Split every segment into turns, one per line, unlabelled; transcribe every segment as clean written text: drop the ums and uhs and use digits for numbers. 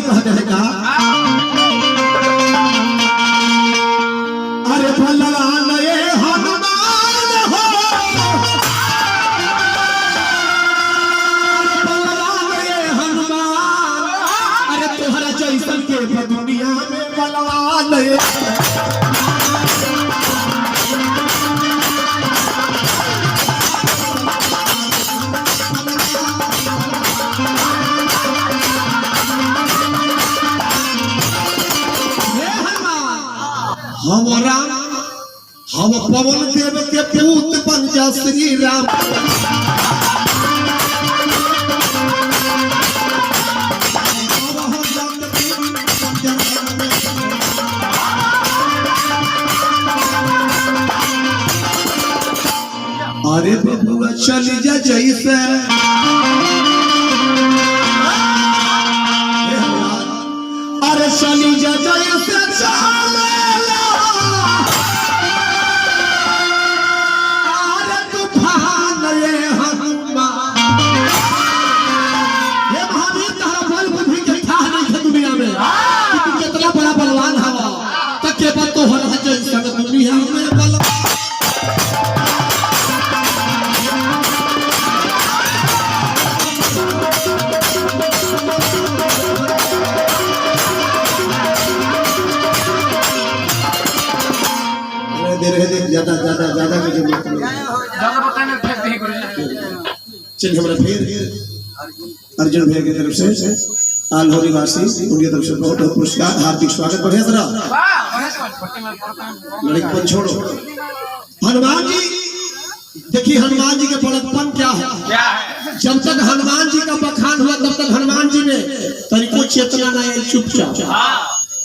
कहते हैं का अरे बलवान ये हनुमान हो, बलवान ये हनुमान, अरे तोहरा जैसन के दुनिया में बलवान ये हम राम हम पवन देव के पूत बन जा श्री राम। अरे बबुआ चली जा जैसे अरे चली जा जैसे ज्यादा ज्यादा ज्यादा की जरूरत नहीं चल हमारा फिर अर्जुन भैया की तरफ से आलहोरी वासी उनकी तरफ से बहुत बहुत पुरस्कार हार्दिक स्वागत। बढ़िया तरह लड़कपन छोड़ो। हनुमान जी देखिए हनुमान जी के बड़प्पन क्या है। जब तक हनुमान जी का बखान हुआ तब तक हनुमान जी ने तरीको चेतना नहीं चुपचाप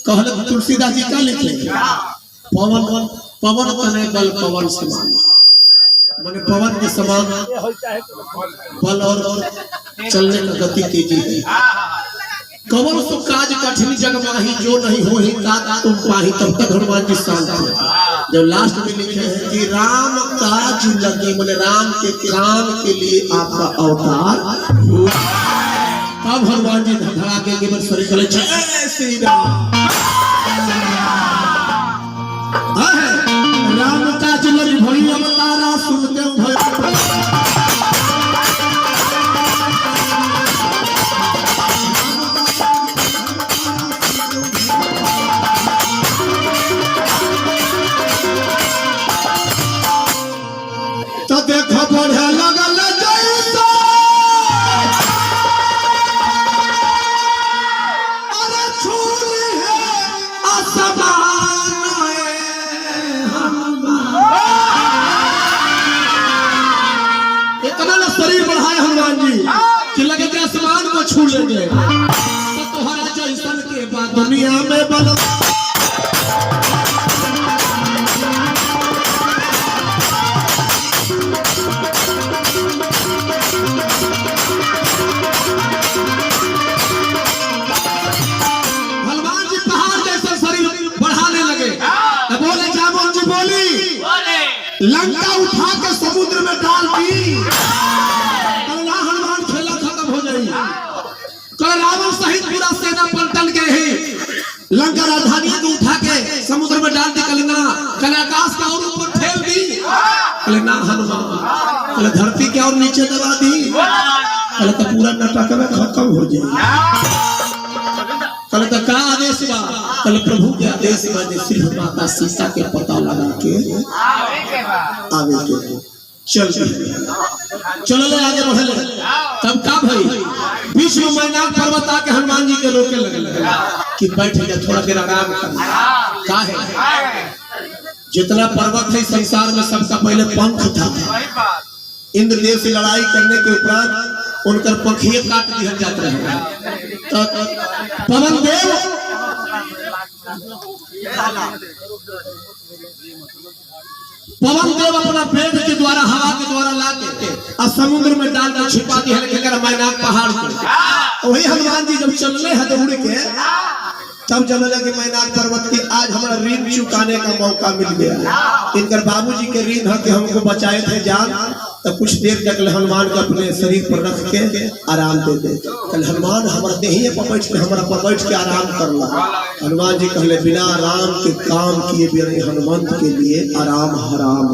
कहले तुलसीदास जी का लिखे पवन पवन तने बल पवन समान माने पवन के समान बल और चलने का गति तेजी है। कवन सो काज कठिन जग माही जो नहीं हो ही का तुम पाही। तब तक हनुमान जी शांत थे। जब लास्ट में लिखे हैं कि राम काज लगे बोले राम के लिए आपका अवतार हुआ। तब हनुमान जी धड़ा के केवल शरीर चले जय श्री राम। राम काज लगी भई अवतारा सुनते भय तो देखो बढ़े लगल जैसा अरे छूली है आसमान इतना ना शरीर बढ़ाए हनुमान जी कि लगे कि आसमान को छू लेंगे। तो तुम्हारा जैसन के बाद दुनिया में बल हनुमान जी पहाड़ जैसा शरीर बढ़ाने लगे। बोले जामुन जी बोली लंका उठा के समुद्र में डाल दी हनुमान खेला खत्म हो जाए। कल रावण सहित पूरा सेना पलटन के ही लंका राजधानी को उठा के समुद्र में डाल दी। कल आकाश का और ऊपर ठेल दी। कल ना हनुमान कल धरती के और नीचे दबा दी। कल तो पूरा नाटक में खत्म हो जाए। कल तो का आदेश बा कल प्रभु के आदेश बा सिर्फ माता सीता के पता लगा के आवे के चल चलो आगे बढ़े। तब का भाई बीच में मैनाक पर्वत आके हनुमान जी के रोके लगे कि बैठ जा थोड़ा देर आराम कर। का है जितना पर्वत है संसार में सबसे पहले पंख था। इंद्रदेव से लड़ाई करने के उपरांत उनकर पंखिए काट दिया जाते रहे। तो पवन देव अपना पेट के द्वारा हवा के द्वारा लाके और समुद्र में डाल कर छिपा दिया मैनाक पहाड़ पे। वही हनुमान जी जब चलने हैं दौड़ के तब जब लगे मैनाक पर्वत की आज हमारा ऋण चुकाने का मौका मिल गया। इनकर बाबूजी के ऋण है कि हमको बचाए थे जान, तो कुछ देर तक हनुमान को अपने शरीर पर रख के आराम देते। कल हनुमान हमारा देहिए पर बैठ के हमारा पर बैठ के आराम करला। हनुमान जी कहले बिना आराम के काम किए बिना हनुमंत के लिए आराम हराम।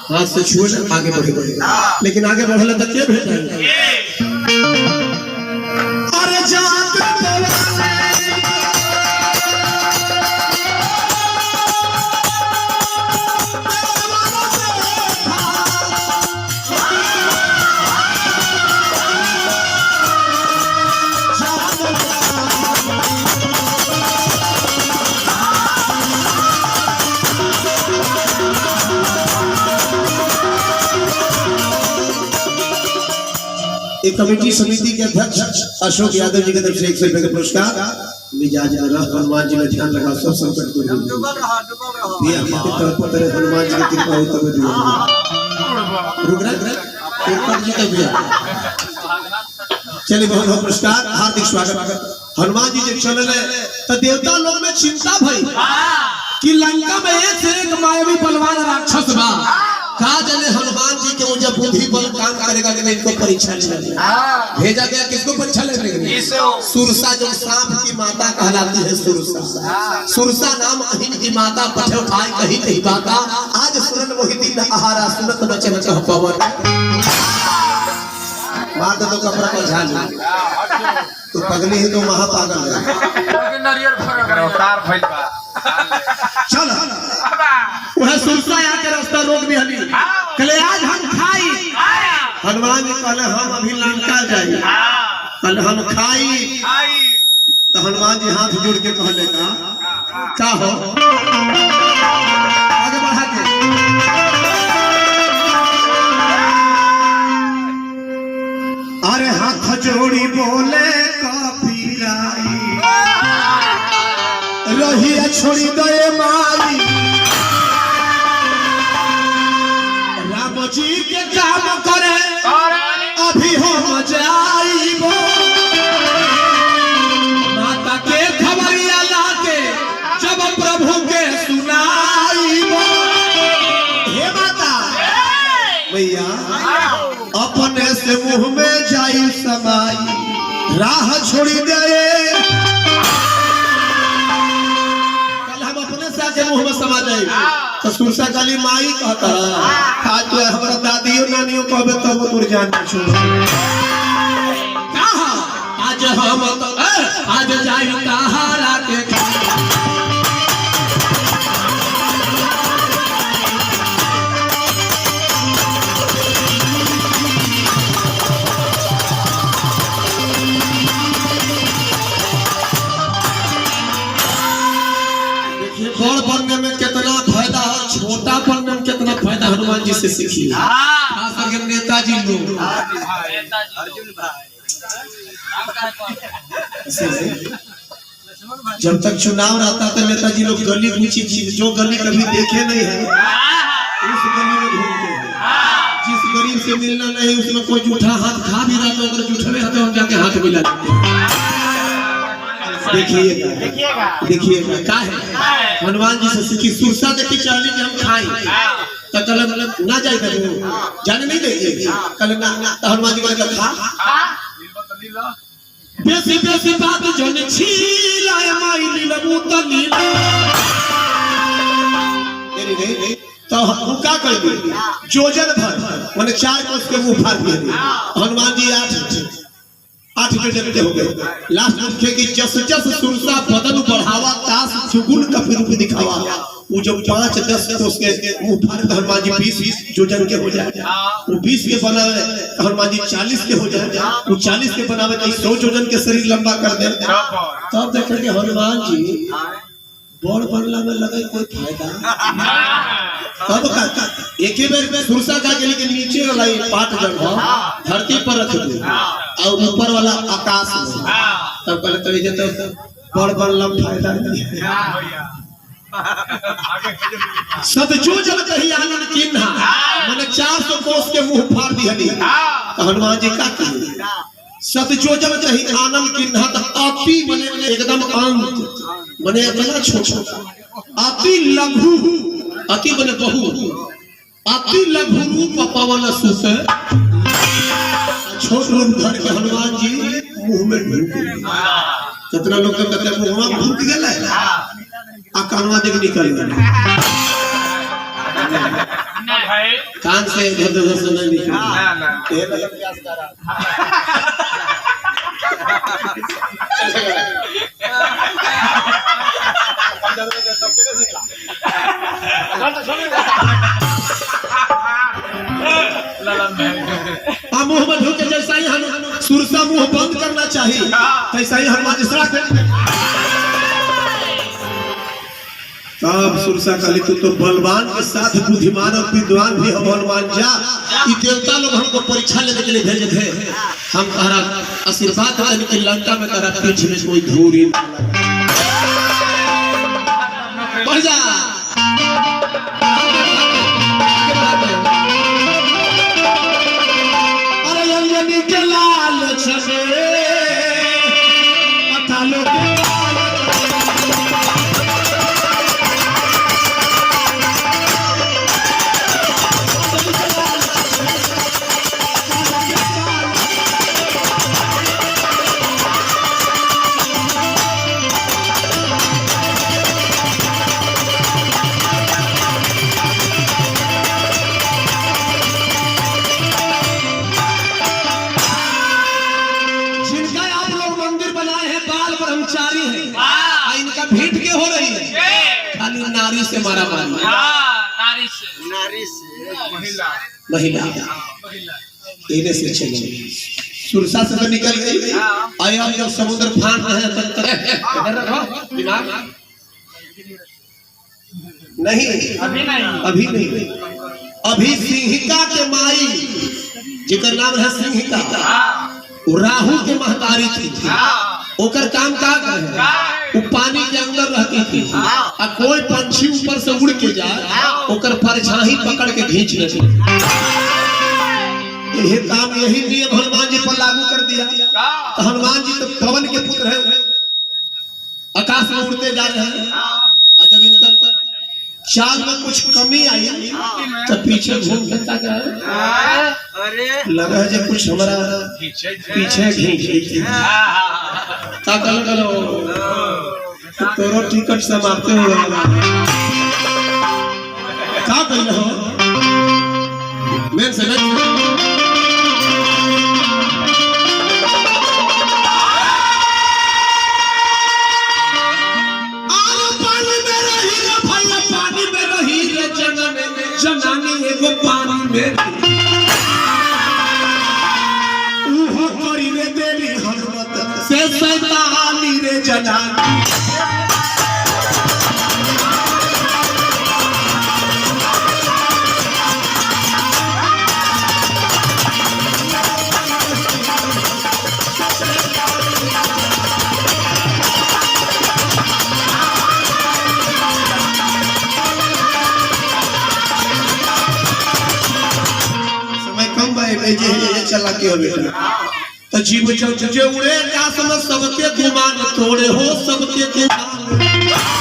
हाथ से छुए आगे बढ़े लेकिन आगे बढ़ले तो क्या भेज अरे एक कमेटी समिति के अध्यक्ष अशोक यादव जी की तरफ से 100 रुपए का पुरस्कार। मिजाज हनुमान जी ने ध्यान लगा सब संकट को हनुमान जी की कृपा हो तब चलिए बहुत बहुत पुरस्कार हार्दिक स्वागत। हनुमान जी जब चले तो देवता लोग में चिंता भई कि लंका में एक से एक मायावी बलवान राक्षस बा। कहा जाने हनुमान जी के जब बुद्धि बल काम करेगा कि इनको परीक्षा लेगा। भेजा गया किसको परीक्षा लेने के लिए? सुरसा जो सांप की माता कहलाती है सुरसा। सुरसा नाम अहिन की माता पठे उठाई कही कही बाता। आज सुरन वही दिन आहारा सुनत बचन कह पवन। मार दो कपड़ा पर झाल तो पगली है तो महापागल है। चलो वह सुरसा आके रास्ता रोक भी हली कले आज हम खाई। हनुमान जी कहले हम अभी लंका जाई कल हम खाई। तो हनुमान जी हाथ जोड़ के कहले का हो आगे बढ़ा के अरे हाथ जोड़ी बोले कबीराई रही छोड़ी दे माई। राम जी के काम करे अभी हम जाइबो। माता के खबरिया लाके जब प्रभु के सुनाइबो। हे माता भैया अपने से मुंह में जाई समाई राह छोड़ी दे। के मुंह में समा जाए तो सुरसा काली माई कहता आज तो हमारा दादियों नानियों कहबे तब तो तुर जान छोड़ कहा आज हम तो आज जाई तहारा के बड़ बनने में कितना फायदा है, छोटा बनने में कितना फायदा हनुमान जी से सीखिए। खास करके नेताजी लोग जब तक चुनाव रहता था नेताजी लोग गली पूछी जो गली कभी देखे नहीं है उस गली में घूमते हैं। जिस गरीब से मिलना नहीं उसमें कोई जूठा हाथ खा भी रहा तो अगर जूठे हाथ हम जाके हाथ मिला देते हैं। देखिएगा क्या है हनुमान जी से सीखी। सुरसा देखी चाहली कि हम खाई तो कल ना जाए जाने नहीं देंगे कल ना तो हनुमान जी को खा बेसी बेसी बात जो छीलाए माई लीलबू तो लीला नहीं तो हम क्या करेंगे जोजन भर माने 4 कोस के मुंह फाड़ दिए। हनुमान जी 8 जोजन हो गए। लास्ट लिखे कि जस जस सुरसा बदन बढ़ावा तास चुगुल का रूप दिखावा। वो जब 5-10 कोस के मुंह फाड़ तो हनुमान जी 20 जोजन के हो जाए। वो 20 के बनावे हनुमान जी 40 के हो जाए। वो 40 के बनावे तो 100 जोजन के शरीर लंबा कर दे। तब देखेंगे हनुमान जी बड़ बनला में लगे कोई फायदा तब का एक ही बार में सुरसा का के लिए नीचे वाला पाट जगह धरती पर रख दे और ऊपर वाला आकाश में तब कहले तो ये तो बड़ बनला फायदा नहीं है। सब जो जब कही आनंद चिन्ह माने 400 कोस के मुंह फाड़ दी हनी तो हनुमान जी का सतजोजम कही आनंद किन्हत अति मने एकदम अंत मने इतना छोटा अति लघु अति मने बहु अति लघु रूप पवन सुत छोट रूप धर के हनुमान जी मुंह में ढूंढ कितना लोग तो कहते मुंह में ढूंढ गेला आ कानवा देख निकल गया कान से इधर उधर से नहीं निकल मुंह में ढूंढ के जैसा ही हम सुरसा मुंह बंद करना चाहिए तैसा ही हनुमान जी सड़ा तब सुरसा कहली तू तो बलवान के साथ बुद्धिमान और विद्वान भी हो हनुमान जा ये देवता लोग हमको परीक्षा लेने के लिए भेजे थे हम कहा आशीर्वाद देने के लंका में कहा पीछ में कोई धूरी बढ़ जा अरे अंजनी के लाल छे अतालो नारी से मारा मारी महिला इन्हें से चले सुरसा से तो निकल गई आया जब समुद्र फान रहे तब दिमाग नहीं अभी नहीं अभी सिंहिका के माई जिकर नाम है सिंहिका राहु के महतारी थी ओकर काम का वो पानी के अंदर रहती थी और कोई पंछी ऊपर से उड़ के जाए ओकर परछाई पकड़ के खींच लेती यही काम यही नियम हनुमान जी पर लागू कर दिया तो हनुमान जी तो पवन के पुत्र है आकाश में उड़ते जा रहे हैं और जब इनका चाल में कुछ कमी आई तो पीछे घूम के लगा है कुछ हमारा पीछे खींच करो तोरो टिकट समाप्त हो गया क्या कर रहे हो मैं से जनानी एगो पानी में उहो करी रे देली हनुमत से सैतानी रे जनानी चला के हो बेटा तो जीव जे उड़े आकाश में सबके गुमान तोड़े हो सबके गुमान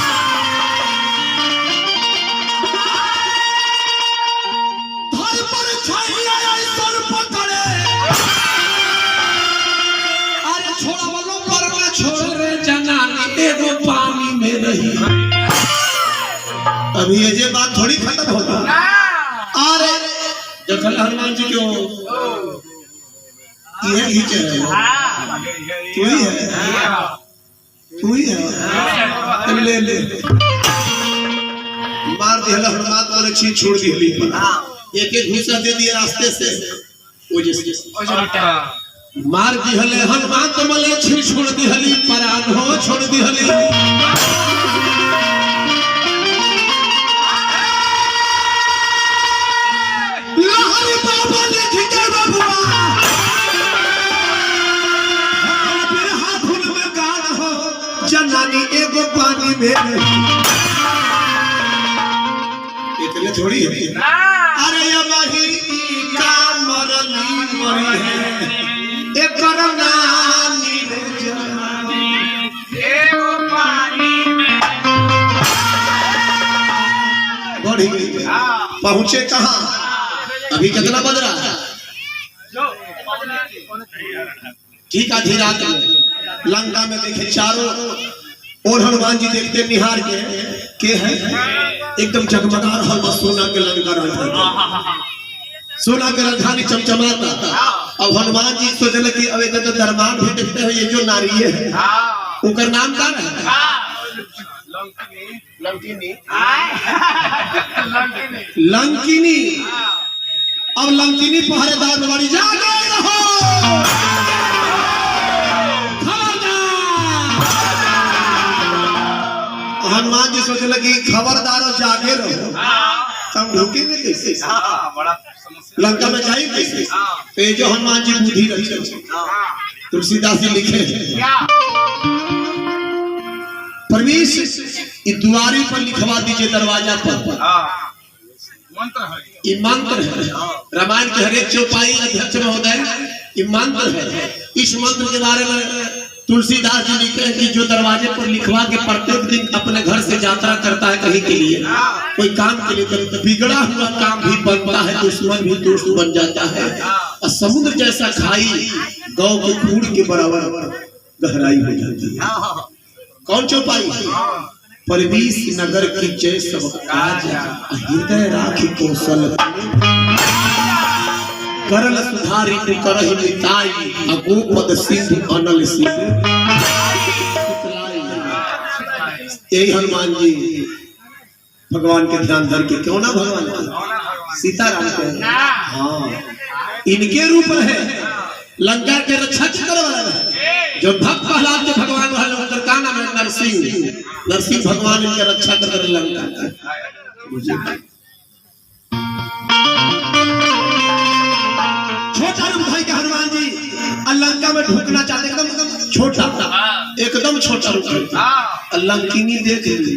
धर पर छाइया ऐसन पकड़े अरे छोड़ा वालों पर ना छोड़ रे जनानी एगो पानी में रही अभी ये जे बात थोड़ी खत्म होता अरे जखन हनुमान जी जो ये खींचे तू ही है ले ले मार दिया हनुमान वाले चीज छोड़ दी एक एक घुसा दे दिया रास्ते से वो जैसे मार दी हले हनुमान तो मले छीन छोड़ दी हली परान हो छोड़ दी हली लहरी बाबा लिख के बबुआ जनानी एगो पानी में इतने थोड़ी है अरे ये वही का मरली मरी है एक करना पहुंचे कहाँ? अभी कितना बज रहा है? ठीक आधी रात में लंका में देखे चारों और हनुमान जी देखते निहार के है एकदम जगमगा रहा बस सोना के लंका राजधानी, सोना के राजधानी चमचमाता। अब हनुमान जी सोचल कि अब तो दरबार भी देखते हैं, ये जो नारी है उनका नाम क्या है? लंकिनी। अब लंकिनी पहरेदार बड़ी जागे रहो, हनुमान जी सोचे लगी खबरदार और जागे रहो, हम ढूंढेंगे कैसे? लंका में जाए कैसे? तो जो हनुमान जी बुद्धि रखे तुलसीदास जी लिखे प्रवेश द्वारी पर लिखवा दीजिए दरवाजा पर। ये मंत्र है रामायण के हरेक चौपाई अध्यक्ष महोदय, ये मंत्र है। इस मंत्र के बारे में तुलसीदास जी लिखते हैं कि जो दरवाजे पर लिखवा के प्रत्येक दिन अपने घर से यात्रा करता है कहीं के लिए, कोई काम के लिए, तो बिगड़ा हुआ काम भी बनता है, दुश्मन भी दोस्त बन जाता है, और समुद्र जैसा खाई गौ के खून के बराबर गहराई हो जाती है। कौन चौपाई? परवीस नगर की जय सब काज, हृदय राखी कौशल करल सुधारी करहि मिताई, अगोपद सिंधु अनल सिंह। यही हनुमान जी भगवान के ध्यान धर के, क्यों ना भगवान सीताराम के, हाँ इनके रूप है लंका के रक्षा करने वाला है। जो भक्त प्रहलाद के भगवान वाले उनका का नाम है नरसिंह। नरसिंह भगवान इनके रक्षा कर लंका का। छोटा रूप भाई का हनुमान जी लंका में ढूंढना चाहते, एकदम छोटा, एकदम छोटा रूप है। लंकिनी देख ली